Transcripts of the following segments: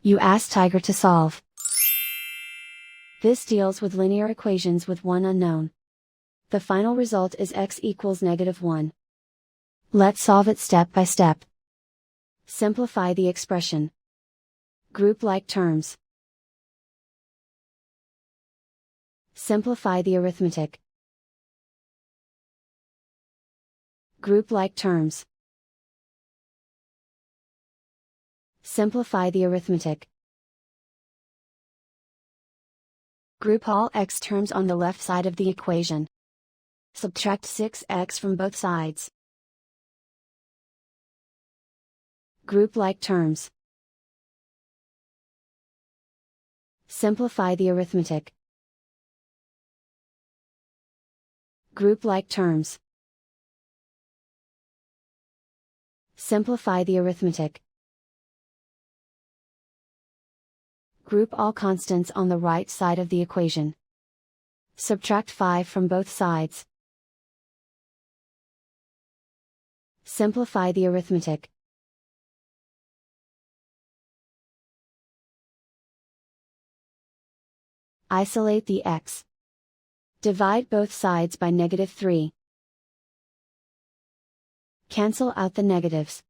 You ask Tiger to solve. This deals with linear equations with one unknown. The final result is x equals -1. Let's solve it step by step. Simplify the expression. Group like terms. Simplify the arithmetic. Group like terms. Simplify the arithmetic. Group all x terms on the left side of the equation. Subtract 6x from both sides. Group like terms. Simplify the arithmetic. Group like terms. Simplify the arithmetic. Group all constants on the right side of the equation. Subtract 5 from both sides. Simplify the arithmetic. Isolate the x. Divide both sides by -3. Cancel out the negatives.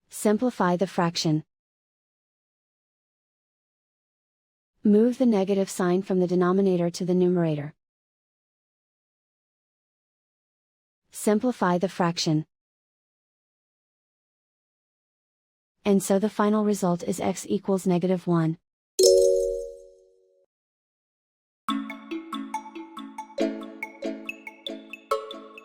Simplify the fraction. Move the negative sign from the denominator to the numerator. Simplify the fraction. And so the final result is x equals -1.